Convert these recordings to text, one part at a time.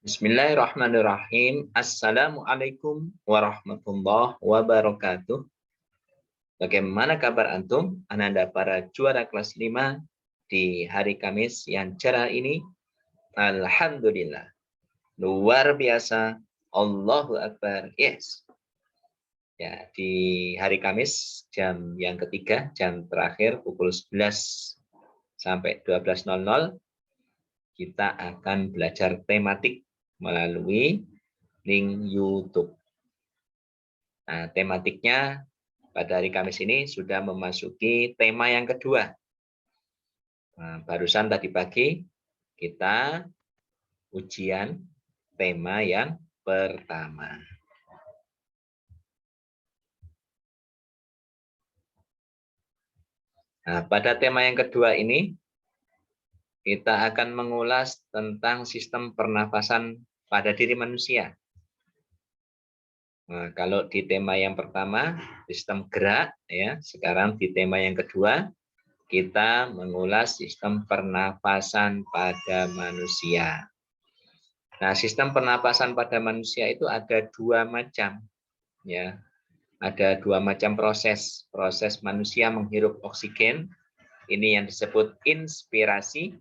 Bismillahirrahmanirrahim. Assalamualaikum warahmatullahi wabarakatuh. Bagaimana kabar antum, ananda para juara kelas 5 di hari Kamis yang cerah ini? Alhamdulillah. Luar biasa. Allahu Akbar. Yes. Ya, di hari Kamis jam yang ketiga, jam terakhir pukul 11 sampai 12.00 kita akan belajar tematik melalui link YouTube. Nah, tematiknya pada hari Kamis ini sudah memasuki tema yang kedua. Nah, barusan tadi pagi kita ujian tema yang pertama. Nah, pada tema yang kedua ini kita akan mengulas tentang sistem pernafasan pada diri manusia. Nah, kalau di tema yang pertama, sistem gerak, ya. Sekarang di tema yang kedua, kita mengulas sistem pernafasan pada manusia. Nah, sistem pernapasan pada manusia itu ada dua macam, ya. Ada dua macam proses. Proses manusia menghirup oksigen, ini yang disebut inspirasi.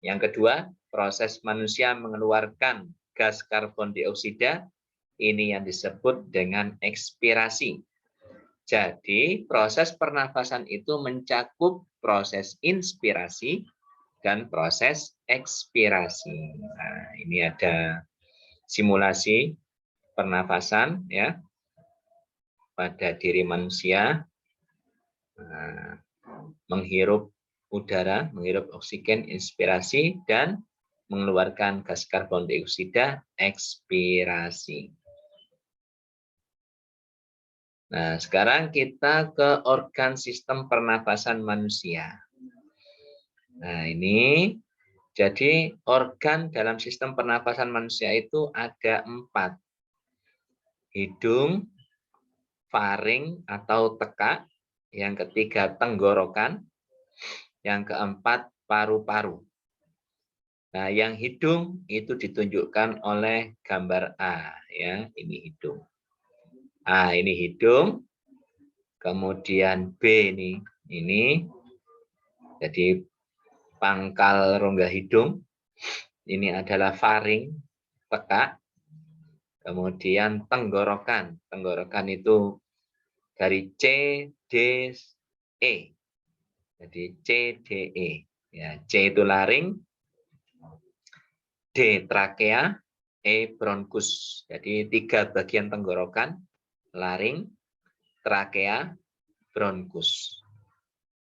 Yang kedua, proses manusia mengeluarkan gas karbon dioksida, ini yang disebut dengan ekspirasi. Jadi, proses pernafasan itu mencakup proses inspirasi dan proses ekspirasi. Nah, ini ada simulasi pernafasan ya pada diri manusia. Nah, menghirup udara, menghirup oksigen, inspirasi, dan mengeluarkan gas karbon dioksida, ekspirasi. Nah, sekarang kita ke organ sistem pernafasan manusia. Nah, ini jadi organ dalam sistem pernafasan manusia itu ada 4. Hidung, faring atau tekak, yang ketiga tenggorokan, yang keempat paru-paru. Nah, yang hidung itu ditunjukkan oleh gambar A, ya, ini hidung. A ini hidung, kemudian B ini jadi pangkal rongga hidung, ini adalah faring, tekak, kemudian tenggorokan. Tenggorokan itu dari C, D, E. Jadi C, D, E. Ya, C itu laring, D trakea, E bronkus. Jadi 3 bagian tenggorokan, laring, trakea, bronkus.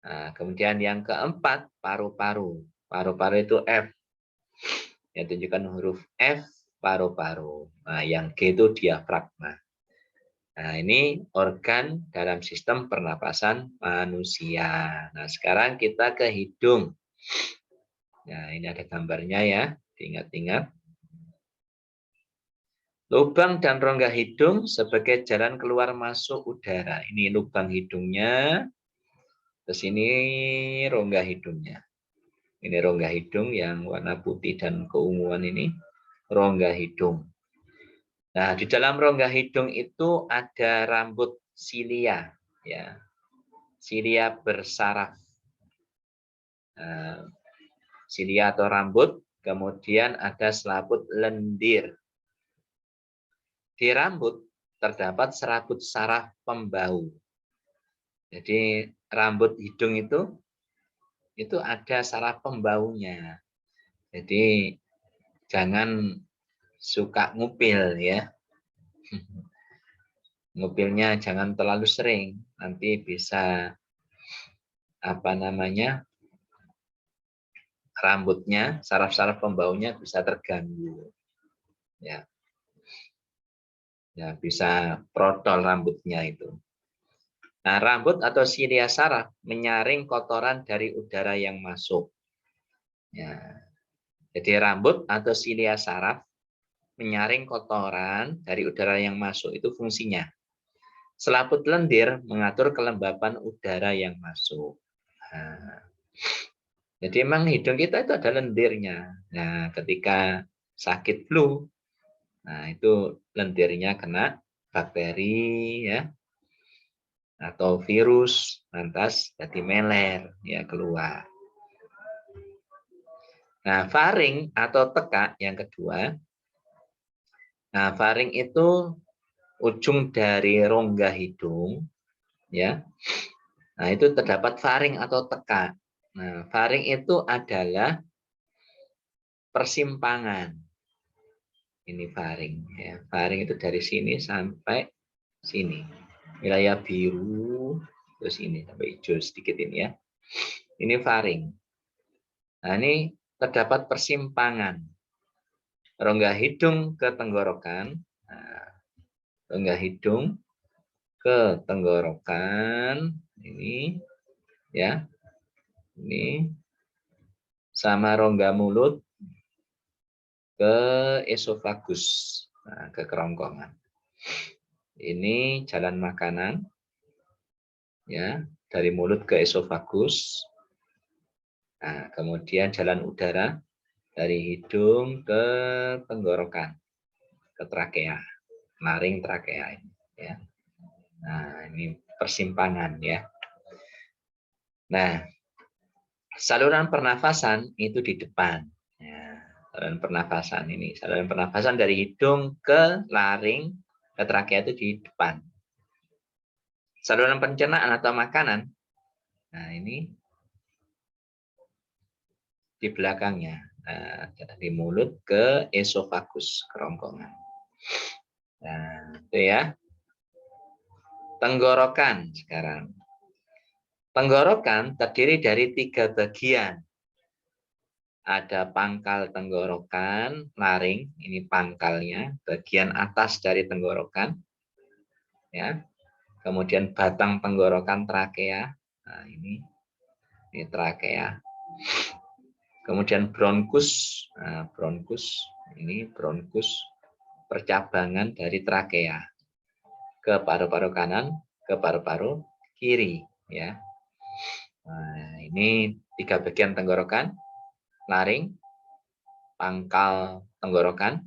Nah, kemudian yang keempat, paru-paru. Paru-paru itu F. Yang tunjukkan huruf F, paru-paru. Nah, yang G itu diafragma. Nah, ini organ dalam sistem pernapasan manusia. Nah, sekarang kita ke hidung. Nah, ini ada gambarnya ya, diingat-ingat. Lubang dan rongga hidung sebagai jalan keluar masuk udara. Ini lubang hidungnya, terus ini rongga hidungnya. Ini rongga hidung yang warna putih dan keunguan ini, rongga hidung. Nah, di dalam rongga hidung itu ada rambut silia, ya, silia bersaraf, silia atau rambut, kemudian ada selaput lendir. Di rambut terdapat serabut saraf pembau. Jadi rambut hidung itu ada saraf pembaunya. Jadi jangan suka ngupil ya. Ngupilnya jangan terlalu sering, nanti bisa rambutnya, saraf-saraf pembaunya bisa terganggu. Ya. Ya, bisa protol rambutnya itu. Nah, rambut atau silia saraf menyaring kotoran dari udara yang masuk. Ya. Jadi rambut atau silia saraf menyaring kotoran dari udara yang masuk, itu fungsinya. Selaput lendir mengatur kelembapan udara yang masuk. Nah, jadi memang hidung kita itu ada lendirnya. Nah, ketika sakit flu. Nah, itu lendirnya kena bakteri ya atau virus, lantas jadi meler ya keluar. Nah, faring atau tekak yang kedua. Nah, faring itu ujung dari rongga hidung ya. Nah, itu terdapat faring atau tekak. Nah, faring itu adalah persimpangan. Ini faring ya. Faring itu dari sini sampai sini. Wilayah biru terus ini sampai hijau sedikit ini ya. Ini faring. Nah, ini terdapat persimpangan rongga hidung ke tenggorokan. Nah, rongga hidung ke tenggorokan ini ya. Ini sama rongga mulut ke esofagus, nah, ke kerongkongan. Ini jalan makanan ya, dari mulut ke esofagus. Nah, kemudian jalan udara dari hidung ke tenggorokan, ke trakea, laring trakea ini ya. Nah, ini persimpangan ya. Nah, saluran pernafasan itu di depan. Ya, saluran pernafasan ini, saluran pernafasan dari hidung ke laring ke trakea itu di depan. Saluran pencernaan atau makanan, nah ini di belakangnya, nah, dari mulut ke esofagus, kerongkongan. Nah, itu ya. Tenggorokan sekarang. Tenggorokan terdiri dari 3 bagian. Ada pangkal tenggorokan, laring, ini pangkalnya, bagian atas dari tenggorokan. Ya. Kemudian batang tenggorokan trakea. Nah, ini trakea. Kemudian bronkus. Nah, bronkus ini bronkus percabangan dari trakea ke paru-paru kanan, ke paru-paru kiri ya. Nah, ini 3 bagian tenggorokan, laring, pangkal tenggorokan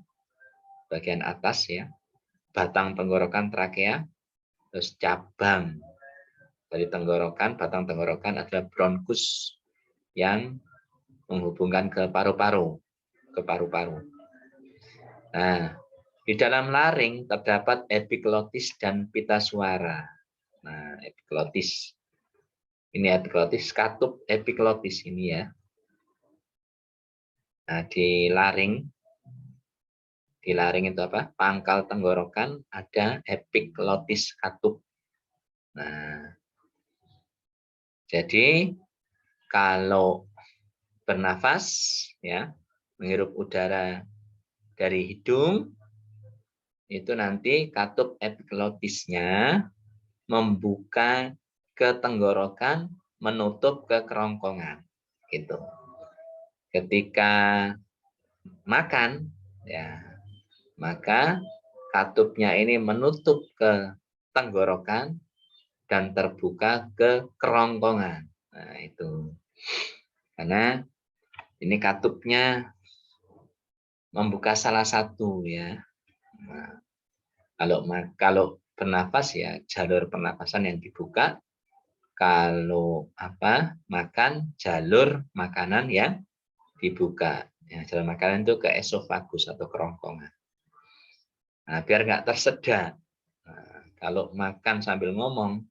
bagian atas ya, batang tenggorokan trakea, terus cabang dari tenggorokan, batang tenggorokan adalah bronkus yang menghubungkan ke paru-paru, ke paru-paru. Nah, di dalam laring terdapat epiglotis dan pita suara. Nah, epiglotis. Ini epiglotis, katup epiglotis ini ya. Nah, di laring itu apa? Pangkal tenggorokan ada epiglotis katup. Nah, jadi kalau bernafas ya, menghirup udara dari hidung itu nanti katup epiglotisnya membuka ke tenggorokan, menutup ke kerongkongan gitu. Ketika makan ya, maka katupnya ini menutup ke tenggorokan dan terbuka ke kerongkongan. Nah, itu. Karena ini katupnya membuka salah satu ya. Nah, kalau bernafas ya jalur pernapasan yang dibuka. Kalau makan jalur makanan yang dibuka. Ya, jalur makanan itu ke esofagus atau kerongkongan. Nah, biar nggak tersedak. Nah, kalau makan sambil ngomong,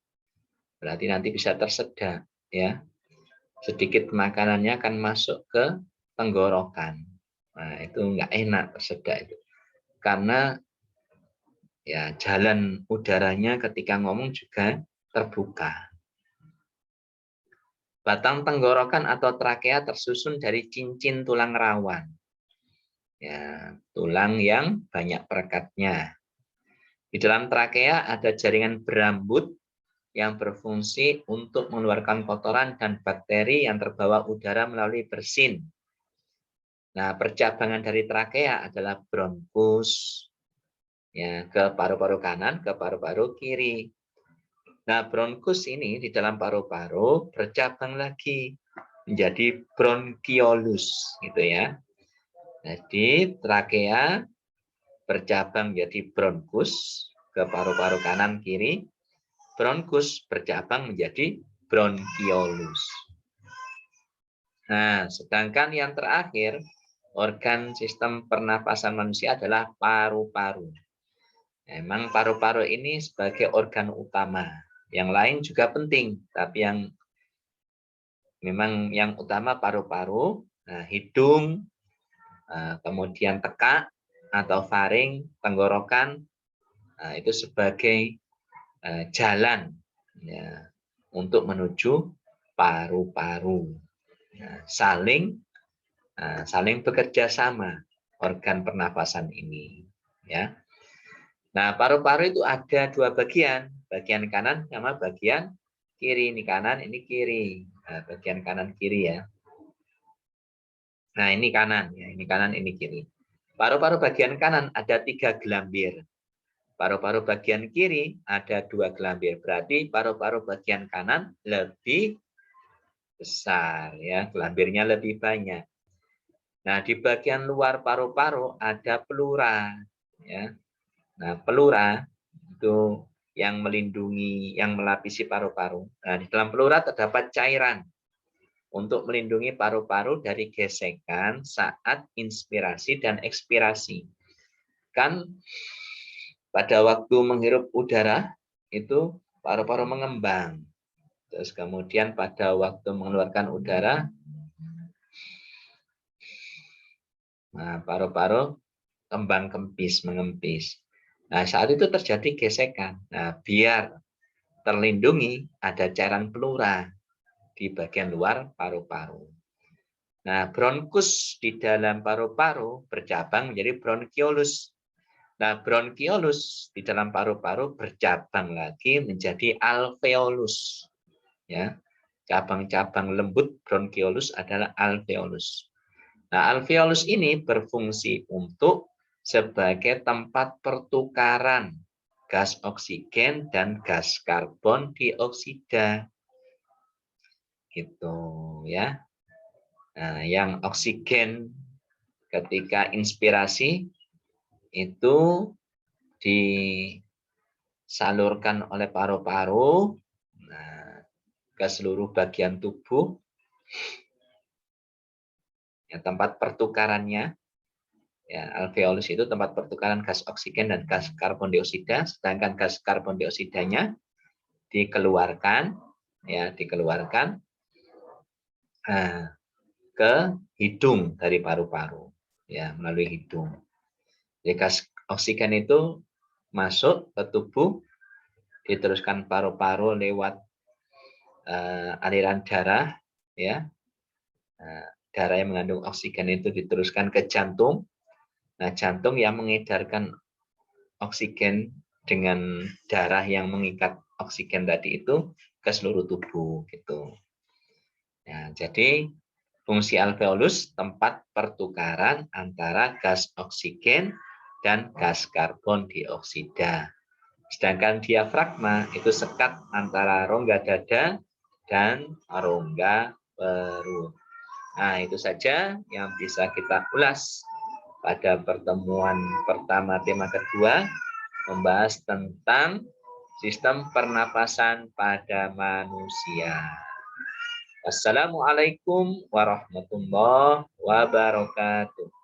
berarti nanti bisa tersedak. Ya, sedikit makanannya akan masuk ke tenggorokan. Nah, itu nggak enak tersedak itu. Karena ya jalan udaranya ketika ngomong juga terbuka. Batang tenggorokan atau trakea tersusun dari cincin tulang rawan. Ya, tulang yang banyak perekatnya. Di dalam trakea ada jaringan berambut yang berfungsi untuk mengeluarkan kotoran dan bakteri yang terbawa udara melalui bersin. Nah, percabangan dari trakea adalah bronkus ya, ke paru-paru kanan, ke paru-paru kiri. Nah, bronkus ini di dalam paru-paru bercabang lagi menjadi bronkiolus gitu ya. Jadi trakea bercabang menjadi bronkus ke paru-paru kanan kiri, bronkus bercabang menjadi bronkiolus. Nah, sedangkan yang terakhir, organ sistem pernapasan manusia adalah paru-paru. Memang paru-paru ini sebagai organ utama. Yang lain juga penting, tapi yang memang yang utama paru-paru, nah, hidung, kemudian tekak atau faring, tenggorokan, itu sebagai jalan ya, untuk menuju paru-paru. Nah, saling bekerja sama organ pernapasan ini. Ya. Nah, paru-paru itu ada dua bagian kanan sama bagian kiri. Ini kanan, ini kiri. Nah, bagian kanan kiri ya. Nah, ini kanan, ya. Ini kanan, ini kiri. Paru-paru bagian kanan ada 3 gelambir. Paru-paru bagian kiri ada 2 gelambir. Berarti paru-paru bagian kanan lebih besar, ya, gelambirnya lebih banyak. Nah, di bagian luar paru-paru ada pleura, ya. Nah, pleura itu yang melindungi, yang melapisi paru-paru. Nah, di dalam pleura terdapat cairan untuk melindungi paru-paru dari gesekan saat inspirasi dan ekspirasi. Kan pada waktu menghirup udara itu paru-paru mengembang. Terus kemudian pada waktu mengeluarkan udara, nah, paru-paru kembang kempis, mengempis. Nah, saat itu terjadi gesekan. Nah, biar terlindungi ada cairan pleura di bagian luar paru-paru. Nah, bronkus di dalam paru-paru bercabang menjadi bronkiolus. Nah, bronkiolus di dalam paru-paru bercabang lagi menjadi alveolus. Ya, cabang-cabang lembut bronkiolus adalah alveolus. Nah, alveolus ini berfungsi untuk sebagai tempat pertukaran gas oksigen dan gas karbon dioksida. Gitu ya. Nah, yang oksigen ketika inspirasi itu disalurkan oleh paru-paru ke seluruh bagian tubuh. Ya, tempat pertukarannya, ya, alveolus itu tempat pertukaran gas oksigen dan gas karbon dioksida, sedangkan gas karbon dioksidanya dikeluarkan, ya, dikeluarkan ke hidung dari paru-paru, ya, melalui hidung. Jadi gas oksigen itu masuk ke tubuh, diteruskan paru-paru lewat aliran darah, ya. Darah yang mengandung oksigen itu diteruskan ke jantung. Nah, jantung yang mengedarkan oksigen dengan darah yang mengikat oksigen tadi itu ke seluruh tubuh, gitu. Nah, jadi fungsi alveolus tempat pertukaran antara gas oksigen dan gas karbon dioksida. Sedangkan diafragma itu sekat antara rongga dada dan rongga perut. Nah, itu saja yang bisa kita ulas pada pertemuan pertama tema kedua, membahas tentang sistem pernapasan pada manusia. Assalamualaikum warahmatullahi wabarakatuh.